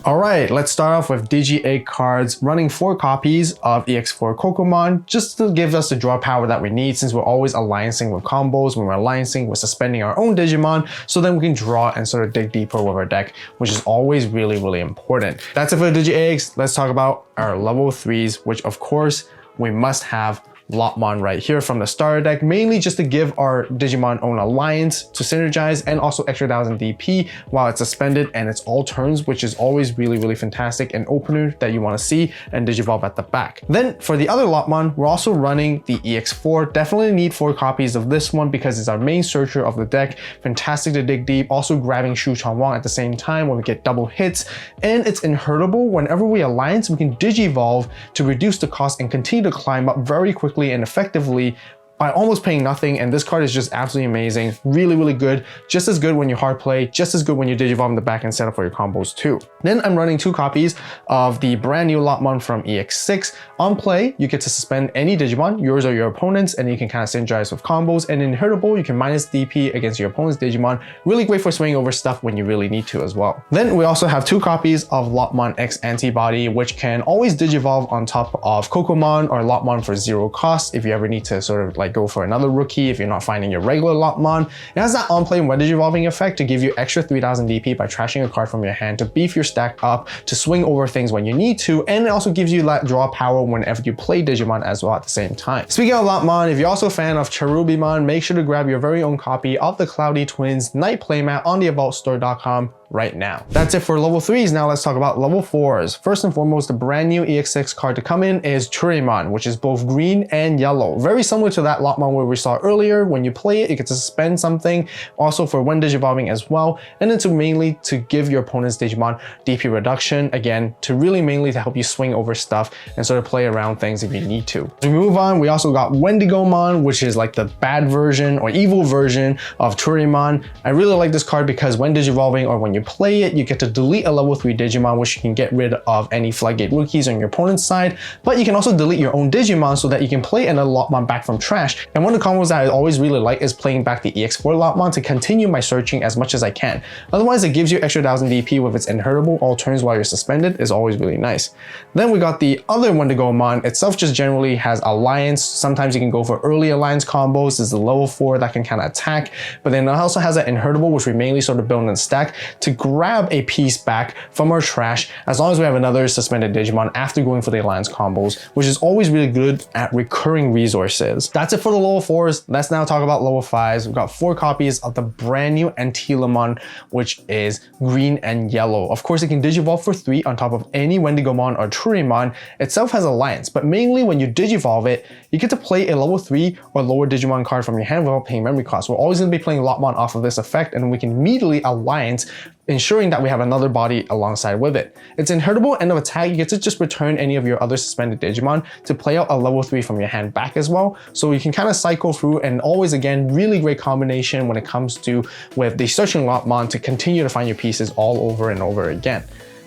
Alright, let's start off with Digi-Egg cards, running 4 copies of EX4 Kokomon, just to give us the draw power that we need, since we're always alliancing with combos. When we're alliancing, we're suspending our own Digimon, so then we can draw and sort of dig deeper with our deck, which is always really important. That's it for the Digi-Eggs. Let's talk about our level 3s, which of course we must have Lopmon right here from the starter deck, mainly just to give our Digimon own alliance to synergize and also extra 1000 DP while it's suspended and it's all turns, which is always really fantastic, an opener that you want to see, and Digivolve at the back. Then for the other Lopmon, we're also running the EX4. Definitely need 4 copies of this one because it's our main searcher of the deck. Fantastic to dig deep, also grabbing Shu Changwang at the same time when we get double hits, and it's inhurtable. Whenever we alliance, we can Digivolve to reduce the cost and continue to climb up very quickly and effectively by almost paying nothing. And this card is just absolutely amazing, really good, just as good when you hard play, just as good when you Digivolve in the back and set up for your combos too. Then I'm running 2 copies of the brand new Lopmon from EX6. On play, you get to suspend any Digimon, yours or your opponent's, and you can kind of synergize with combos. And in Inhurtable, you can minus DP against your opponent's Digimon. Really great for swinging over stuff when you really need to as well. Then we also have 2 copies of Lopmon X Antibody, which can always Digivolve on top of Kokomon or Lopmon for 0 cost if you ever need to sort of like go for another rookie if you're not finding your regular Lopmon. It has that on-play when Digivolving effect to give you extra 3000 DP by trashing a card from your hand to beef your stack up, to swing over things when you need to, and it also gives you that draw power whenever you play Digimon as well at the same time. Speaking of Lopmon, if you're also a fan of Cherubimon, make sure to grab your very own copy of the Cloudy Twins Night Playmat on the AVAULTstore.com right now. That's it for level 3s. Now let's talk about level 4s. First and foremost, the brand new EX6 card to come in is Cherubimon, which is both green and yellow. Very similar to that Lopmon where we saw earlier. When you play it, you get to suspend something, also for when Digivolving as well, and then mainly to give your opponent's Digimon DP reduction, again, to really mainly to help you swing over stuff and sort of play around things if you need to. As we move on, we also got Wendigomon, which is like the bad version or evil version of Cherubimon. I really like this card because when Digivolving or when you play it, you get to delete a level 3 Digimon, which you can get rid of any Floodgate rookies on your opponent's side, but you can also delete your own Digimon so that you can play another Lopmon back from trash. And one of the combos that I always really like is playing back the EX4 Lopmon to continue my searching as much as I can. Otherwise, it gives you extra 1000 DP with its Inhurtable all turns while you're suspended, is always really nice. Then we got the other Wendigomon. Itself just generally has alliance. Sometimes you can go for early alliance combos. This is the level 4 that can kind of attack, but then it also has that Inhurtable, which we mainly sort of build in the stack to grab a piece back from our trash as long as we have another suspended Digimon after going for the alliance combos, which is always really good at recurring resources. That's it for the level 4s. Let's now talk about level 5s. We've got 4 copies of the brand new ALittleSpoon, which is green and yellow. Of course, it can Digivolve for 3 on top of any Wendigomon or Cherubimon. Itself has alliance, but mainly when you Digivolve it, you get to play a level 3 or lower Digimon card from your hand without paying memory costs. We're always going to be playing Lopmon off of this effect, and we can immediately alliance, ensuring that we have another body alongside with it. It's Inhurtable, end of attack. You get to just return any of your other suspended Digimon to play out a level 3 from your hand back as well. So you can kind of cycle through, and always again, really great combination when it comes to with the searching Lopmon to continue to find your pieces all over and over again.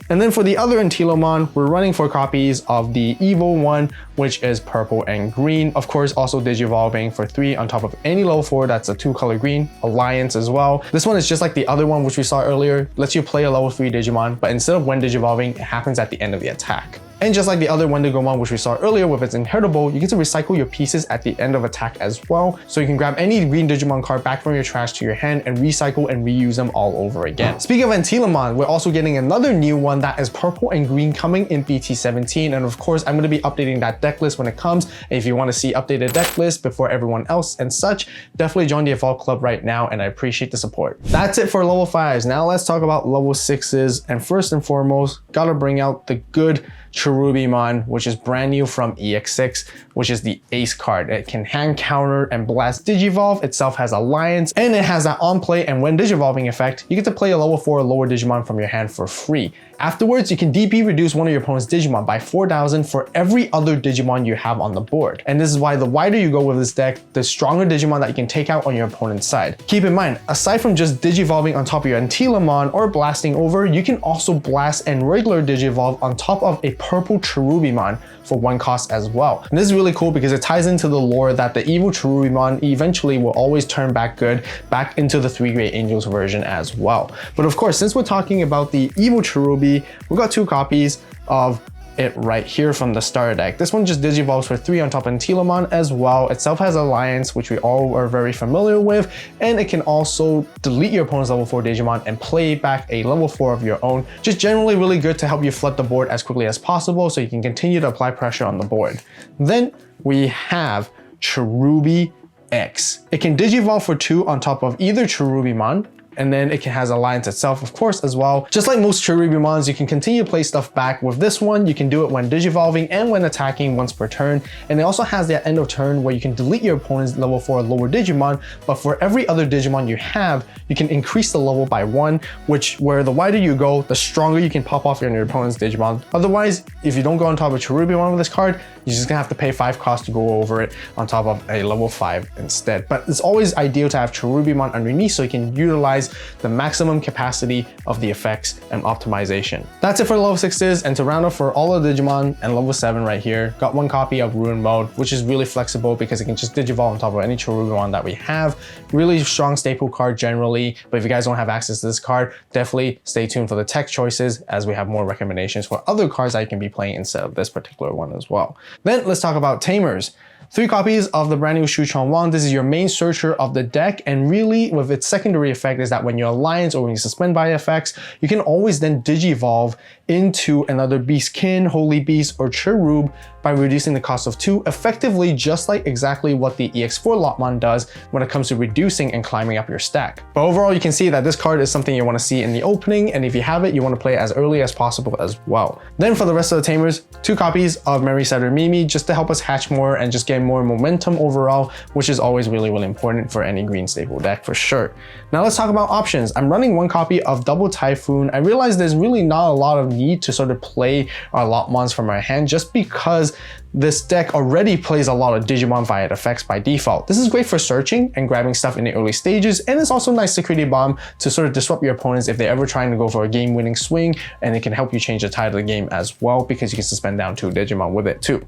And then for the other ALittleSpoon, we're running 4 copies of the evil one, which is purple and green. Of course, also Digivolving for 3 on top of any level 4 that's a 2-color green, alliance as well. This one is just like the other one which we saw earlier, lets you play a level 3 Digimon, but instead of when Digivolving, it happens at the end of the attack. And just like the other Wendigomon which we saw earlier with its Inhurtable, you get to recycle your pieces at the end of attack as well. So you can grab any green Digimon card back from your trash to your hand and recycle and reuse them all over again. Speaking of ALittleSpoon, we're also getting another new one that is purple and green coming in BT17. And of course, I'm going to be updating that deck list when it comes. And if you want to see updated deck list before everyone else and such, definitely join the AVAULT Club right now, and I appreciate the support. That's it for level 5s. Now let's talk about level 6s. And first and foremost, gotta bring out the good Cherubimon, which is brand new from EX6, which is the Ace card. It can hand counter and blast Digivolve. Itself has alliance, and it has that on play and when Digivolving effect, you get to play a level 4 lower Digimon from your hand for free. Afterwards, you can DP reduce one of your opponent's Digimon by 4,000 for every other Digimon you have on the board. And this is why the wider you go with this deck, the stronger Digimon that you can take out on your opponent's side. Keep in mind, aside from just Digivolving on top of your ALittleSpoon or blasting over, you can also blast and regular Digivolve on top of a purple Cherubimon for 1 cost as well. And this is really cool because it ties into the lore that the evil Cherubimon eventually will always turn back good, back into the 3 Great Angels version as well. But of course, since we're talking about the evil Cherubi, Cherubi, we got 2 copies of it right here from the starter deck. This one just digivolves for 3 on top of Lopmon as well. Itself has Alliance, which we all are very familiar with, and it can also delete your opponent's level 4 Digimon and play back a level 4 of your own. Just generally really good to help you flood the board as quickly as possible so you can continue to apply pressure on the board. Then we have Cherubimon. It can digivolve for 2 on top of either Cherubimon, and then it has Alliance itself, of course, as well. Just like most Cherubimons, you can continue to play stuff back. With this one, you can do it when digivolving and when attacking once per turn. And it also has that end of turn where you can delete your opponent's level 4 lower Digimon, but for every other Digimon you have, you can increase the level by 1, where the wider you go, the stronger you can pop off on your opponent's Digimon. Otherwise, if you don't go on top of Cherubimon with this card, you're just gonna have to pay 5 costs to go over it on top of a level 5 instead. But it's always ideal to have Cherubimon underneath so you can utilize the maximum capacity of the effects and optimization. That's it for level 6s, and to round up for all of the Digimon and level 7 right here, got 1 copy of Ruin Mode, which is really flexible because it can just digivolve on top of any Cherubimon that we have. Really strong staple card generally, but if you guys don't have access to this card, definitely stay tuned for the tech choices as we have more recommendations for other cards that you can be playing instead of this particular one as well. Then let's talk about Tamers. 3 copies of the brand new Shuchuan. This is your main searcher of the deck, and really with its secondary effect is that when you Alliance or when you suspend by effects, you can always then digivolve into another Beastkin, Holy Beast, or Cherub by reducing the cost of 2, effectively just like exactly what the EX4 Lopmon does when it comes to reducing and climbing up your stack. But overall, you can see that this card is something you want to see in the opening, and if you have it, you want to play it as early as possible as well. Then for the rest of the Tamers, 2 copies of Mary Setter Mimi just to help us hatch more and just get more momentum overall, which is always really important for any green staple deck for sure. Now let's talk about options. I'm running 1 copy of Double Typhoon. I realize there's really not a lot of need to sort of play our Lopmons from our hand just because this deck already plays a lot of Digimon via effects by default. This is great for searching and grabbing stuff in the early stages, and it's also a nice security bomb to sort of disrupt your opponents if they're ever trying to go for a game-winning swing, and it can help you change the tide of the game as well because you can suspend down 2 Digimon with it too.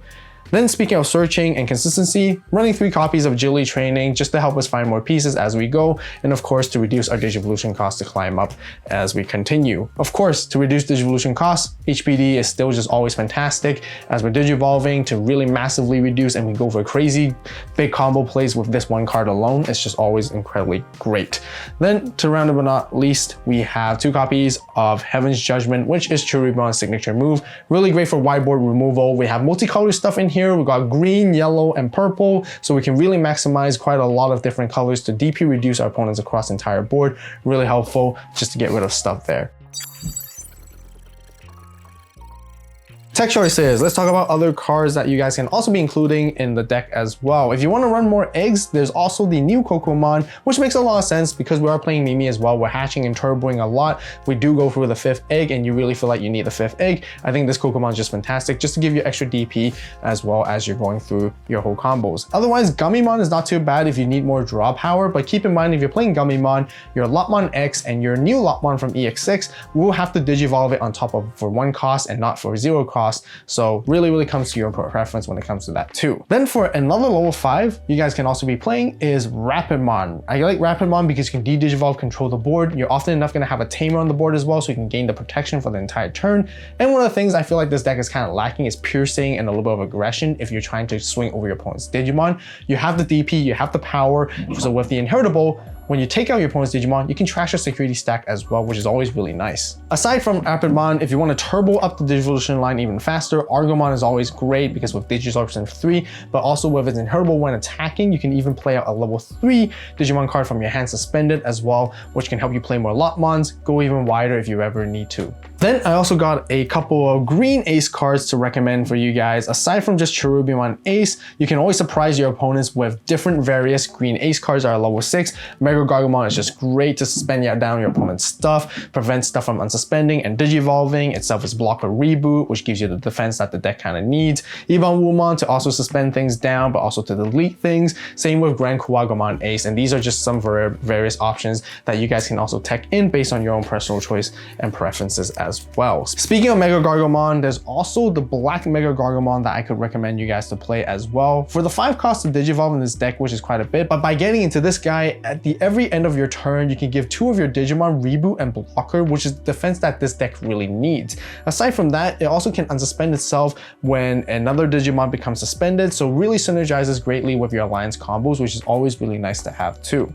Then speaking of searching and consistency, running 3 copies of Agility Training just to help us find more pieces as we go, and of course to reduce our Digivolution costs to climb up as we continue. Of course, to reduce Digivolution costs, HPD is still just always fantastic as we're Digivolving to really massively reduce, and we go for crazy big combo plays with this 1 card alone. It's just always incredibly great. Then to round up but not least, we have 2 copies of Heaven's Judgment, which is Cherubimon's signature move. Really great for whiteboard removal. We have multicolored stuff in here. We got green, yellow, and purple, so we can really maximize quite a lot of different colors to DP reduce our opponents across the entire board. Really helpful just to get rid of stuff there. Tech choices. Let's talk about other cards that you guys can also be including in the deck as well. If you want to run more eggs, there's also the new Kokomon, which makes a lot of sense because we are playing Mimi as well. We're hatching and turboing a lot. We do go for the 5th egg, and you really feel like you need the 5th egg. I think this Kokomon is just fantastic just to give you extra DP as well as you're going through your whole combos. Otherwise, Gummymon is not too bad if you need more draw power, but keep in mind if you're playing Gummymon, your Lopmon X and your new Lopmon from EX6 will have to digivolve it on top of for 1 cost and not for 0 cost. So really comes to your preference when it comes to that too. Then for another level 5, you guys can also be playing is Rapidmon. I like Rapidmon because you can de-digivolve, control the board. You're often enough going to have a Tamer on the board as well, so you can gain the protection for the entire turn. And one of the things I feel like this deck is kind of lacking is piercing and a little bit of aggression if you're trying to swing over your opponent's Digimon. You have the DP, you have the power, so with the Inheritable, when you take out your opponent's Digimon, you can trash a security stack as well, which is always really nice. Aside from Rapidmon, if you want to turbo up the Digivolution line even faster, Argomon is always great because with Digivolution 3, but also with its Inheritable when attacking, you can even play out a level 3 Digimon card from your hand suspended as well, which can help you play more Lopmons, go even wider if you ever need to. Then I also got a couple of green ace cards to recommend for you guys. Aside from just Cherubimon ace, you can always surprise your opponents with different various green ace cards that are level 6. Mega Gargomon is just great to suspend down your opponent's stuff, prevent stuff from unsuspending and digivolving. Itself is block or reboot, which gives you the defense that the deck kind of needs. Evanwumon to also suspend things down, but also to delete things. Same with Grand Kuwagomon ace, and these are just some various options that you guys can also tech in based on your own personal choice and preferences as as well. Speaking of Mega Gargomon, there's also the Black Mega Gargomon that I could recommend you guys to play as well. For the 5 cost of Digivolve in this deck, which is quite a bit, but by getting into this guy, at the every end of your turn, you can give 2 of your Digimon Reboot and Blocker, which is defense that this deck really needs. Aside from that, it also can unsuspend itself when another Digimon becomes suspended, so really synergizes greatly with your alliance combos, which is always really nice to have too.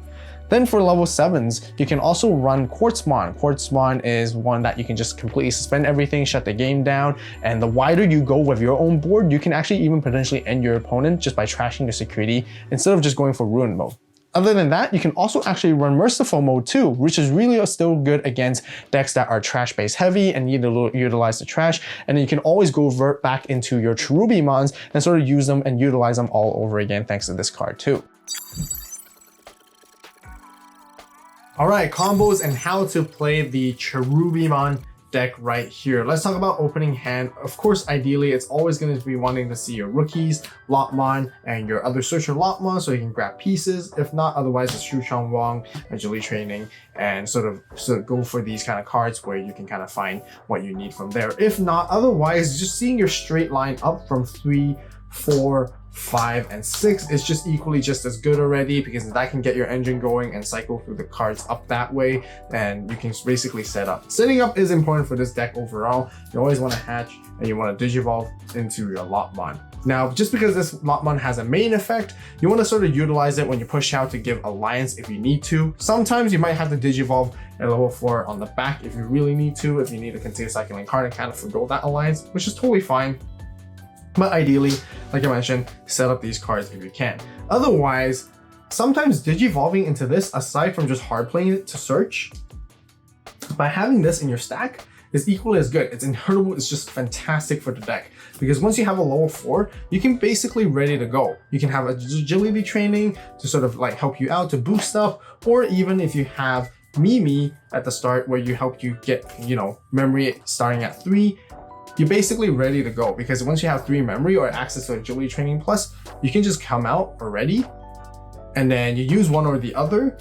Then for level 7s, you can also run Quartzmon. Quartzmon is one that you can just completely suspend everything, shut the game down, and the wider you go with your own board, you can actually even potentially end your opponent just by trashing the security instead of just going for ruin mode. Other than that, you can also actually run Merciful mode too, which is really still good against decks that are trash base heavy and need to utilize the trash. And then you can always go back into your Cherubimons and sort of use them and utilize them all over again thanks to this card too. All right, combos and how to play the Cherubimon deck right here. Let's talk about opening hand. Of course, ideally, it's always going to be wanting to see your rookies, Lopmon, and your other searcher Lopmon so you can grab pieces. If not, otherwise it's Shu Chong Wong, Agility Training, and sort of go for these kind of cards where you can kind of find what you need from there. If not, otherwise, just seeing your straight line up from 3, 4, 5, and 6 is just equally just as good already, because that can get your engine going and cycle through the cards up that way, and you can basically set up. Setting up is important for this deck overall. You always want to hatch and you want to Digivolve into your Lopmon. Now, just because this Lopmon has a main effect, you want to sort of utilize it when you push out to give Alliance if you need to. Sometimes you might have to Digivolve at level 4 on the back if you really need to, if you need to continue cycling card and kind of forgo that Alliance, which is totally fine. But ideally, like I mentioned, set up these cards if you can. Otherwise, sometimes Digivolving into this, aside from just hard playing it to search, by having this in your stack is equally as good. It's inheritable, it's just fantastic for the deck. Because once you have a level 4, you can basically ready to go. You can have agility training to sort of like help you out to boost stuff, or even if you have Mimi at the start where you help you get, memory starting at 3, you're basically ready to go, because once you have 3 memory or access to agility training plus, you can just come out already and then you use one or the other,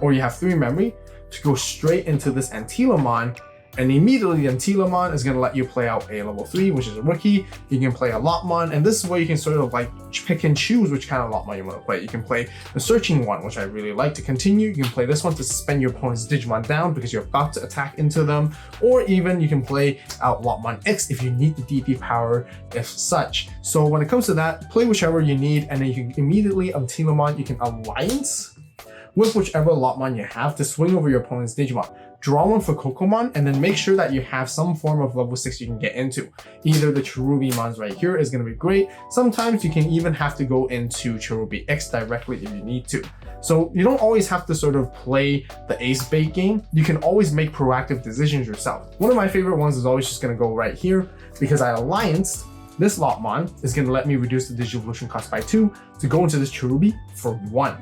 or you have 3 memory to go straight into this Antilamon, and immediately the Antilamon is going to let you play out a level 3, which is a rookie. You can play a Lopmon, and this is where you can sort of like pick and choose which kind of Lopmon you want to play. You can play the searching one, which I really like to continue. You can play this one to suspend your opponent's Digimon down because you're about to attack into them, or even you can play out Lopmon X if you need the DP power if such. So when it comes to that, play whichever you need, and then you can immediately Antilamon, you can alliance with whichever Lopmon you have to swing over your opponent's Digimon. Draw one for Kokomon, and then make sure that you have some form of level 6 you can get into. Either the Cherubimons right here is going to be great. Sometimes you can even have to go into Cherubimon directly if you need to. So you don't always have to sort of play the ace bait game. You can always make proactive decisions yourself. One of my favorite ones is always just going to go right here, because I allianced this Lopmon is going to let me reduce the Digivolution cost by 2 to go into this Cherubi for 1.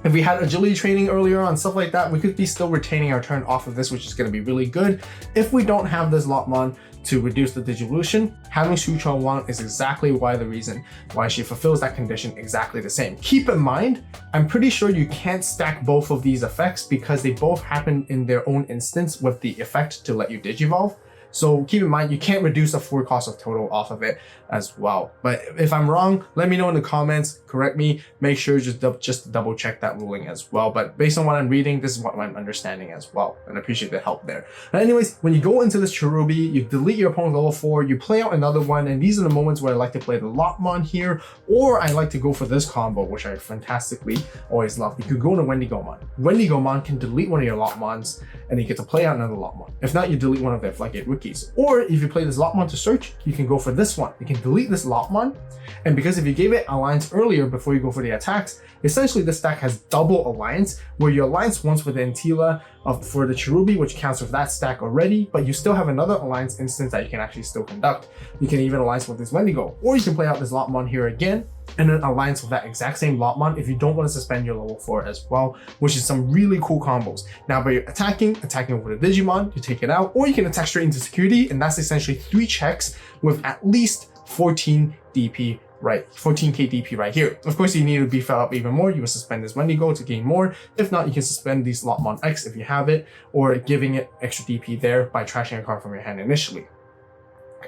If we had agility training earlier on, stuff like that, we could be still retaining our turn off of this, which is going to be really good. If we don't have this Lopmon to reduce the Digivolution, having Shu Chong Wang is exactly the reason why she fulfills that condition exactly the same. Keep in mind, I'm pretty sure you can't stack both of these effects because they both happen in their own instance with the effect to let you Digivolve. So keep in mind, you can't reduce the 4 cost of total off of it as well. But if I'm wrong, let me know in the comments, correct me, make sure just double check that ruling as well. But based on what I'm reading, this is what I'm understanding as well, and I appreciate the help there. But anyways, when you go into this Cherubi, you delete your opponent's level 4, you play out another one, and these are the moments where I like to play the Lopmon here, or I like to go for this combo, which I fantastically always love. You could go into Wendigomon. Wendigomon can delete one of your Lopmons, and you get to play out another Lopmon. If not, you delete one of their Floodgate rookies. Or if you play this Lopmon to search, you can go for this one. You can delete this Lopmon, and because if you gave it Alliance earlier before you go for the attacks, essentially this stack has double Alliance, where you Alliance once with the Antila for the Cherubi, which counts with that stack already, but you still have another Alliance instance that you can actually still conduct. You can even Alliance with this Wendigo, or you can play out this Lopmon here again, and then Alliance with that exact same Lopmon if you don't want to suspend your level 4 as well, which is some really cool combos. Now by attacking over the Digimon, you take it out, or you can attack straight into security, and that's essentially 3 checks with at least 14 DP right? 14k DP right here. Of course, you need to beef it up even more. You will suspend this Wendigo to gain more. If not, you can suspend these Lopmon X if you have it, or giving it extra DP there by trashing a card from your hand initially.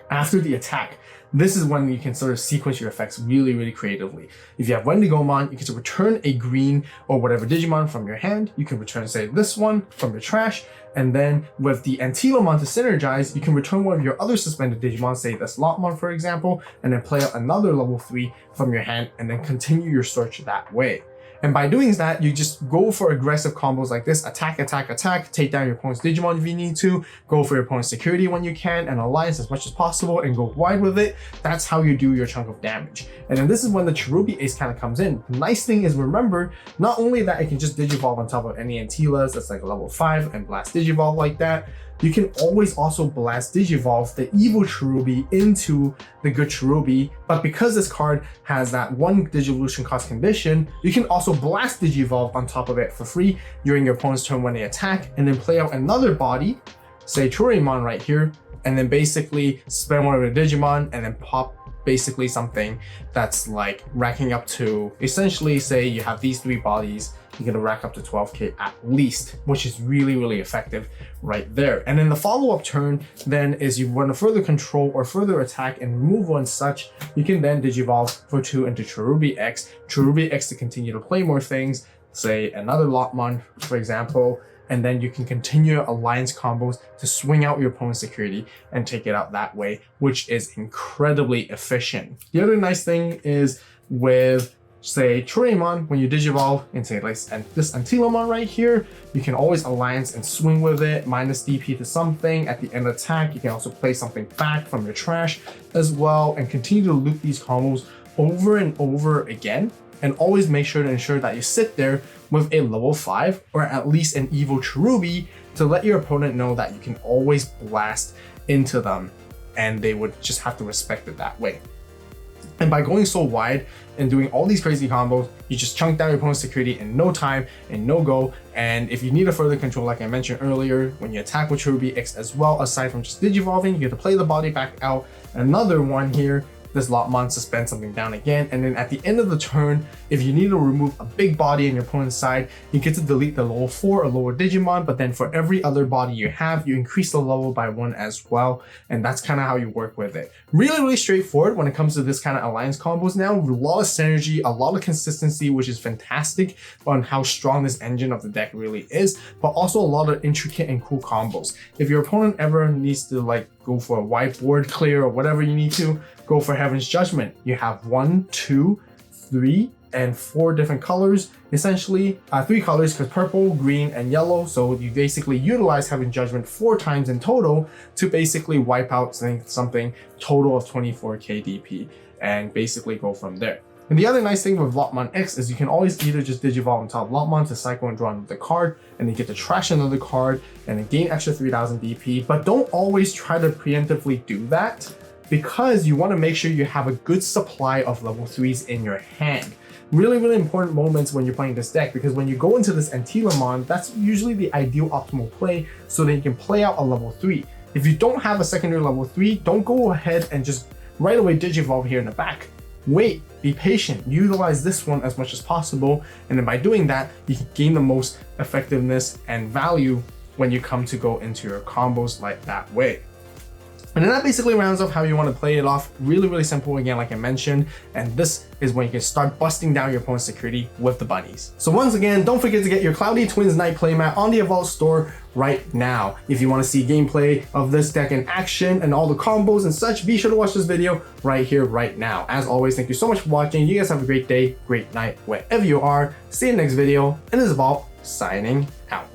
After the attack, this is when you can sort of sequence your effects really, really creatively. If you have Wendigomon, you can return a green or whatever Digimon from your hand. You can return, say, this one from your trash. And then with the ALittleSpoon to synergize, you can return one of your other suspended Digimon, say this Lopmon, for example, and then play out another level 3 from your hand and then continue your search that way. And by doing that, you just go for aggressive combos like this: attack, attack, attack, take down your opponent's Digimon if you need to, go for your opponent's security when you can, and alliance as much as possible, and go wide with it. That's how you do your chunk of damage. And then this is when the Cherubimon kind of comes in. The nice thing is, remember, not only that it can just Digivolve on top of any Antilas that's like a level 5 and blast Digivolve like that, you can always also blast Digivolve the evil Cherubi into the good Cherubi, but because this card has that one Digivolution cost condition, you can also blast Digivolve on top of it for free during your opponent's turn when they attack, and then play out another body, say Cherubimon right here, and then basically spend one of your Digimon and then pop basically something that's like racking up to, essentially say you have these 3 bodies, you're gonna rack up to 12k at least, which is really, really effective right there. And then the follow-up turn then is you want to further control or further attack and remove one such, you can then Digivolve for 2 into Cherubimon to continue to play more things, say another Lopmon, for example, and then you can continue alliance combos to swing out your opponent's security and take it out that way, which is incredibly efficient. The other nice thing is with, say, Cherubimon, when you Digivolve into like this ALittleSpoon right here, you can always alliance and swing with it, minus DP to something. At the end of attack, you can also play something back from your trash as well, and continue to loop these combos over and over again. And always make sure to ensure that you sit there with a level 5 or at least an evil Cherubi to let your opponent know that you can always blast into them, and they would just have to respect it that way. And by going so wide and doing all these crazy combos, you just chunk down your opponent's security in no time and no go. And if you need a further control, like I mentioned earlier, when you attack with Cherubimon as well, aside from just Digivolving, you get to play the body back out. Another one here, this Lopmon suspend something down again, and then at the end of the turn, if you need to remove a big body in your opponent's side, you get to delete the level 4 or lower Digimon, but then for every other body you have, you increase the level by 1 as well, and that's kind of how you work with it. Really, really straightforward when it comes to this kind of alliance combos now. A lot of synergy, a lot of consistency, which is fantastic on how strong this engine of the deck really is, but also a lot of intricate and cool combos. If your opponent ever needs to like go for a whiteboard clear or whatever you need to, go for Heaven's Judgment. You have 1, 2, 3, and 4 different colors, essentially 3 colors, because purple, green, and yellow. So you basically utilize Heaven's Judgment 4 times in total to basically wipe out something total of 24k DP and basically go from there. And the other nice thing with Lopmon X is you can always either just Digivolve on top of Lopmon to cycle and draw another card, and then get to trash another card and then gain extra 3000 DP. But don't always try to preemptively do that, because you want to make sure you have a good supply of level 3s in your hand. Really, really important moments when you're playing this deck, because when you go into this ALittleSpoon, that's usually the ideal optimal play so that you can play out a level 3. If you don't have a secondary level 3, don't go ahead and just right away Digivolve here in the back. Wait, be patient, utilize this one as much as possible, and then by doing that, you can gain the most effectiveness and value when you come to go into your combos like that way. And then that basically rounds up how you want to play it off. Really, really simple again, like I mentioned. And this is when you can start busting down your opponent's security with the bunnies. So once again, don't forget to get your Cloudy Twins Night playmat on the AVAULT store right now. If you want to see gameplay of this deck in action and all the combos and such, be sure to watch this video right here, right now. As always, thank you so much for watching. You guys have a great day, great night, wherever you are. See you in the next video. And this is AVAULT signing out.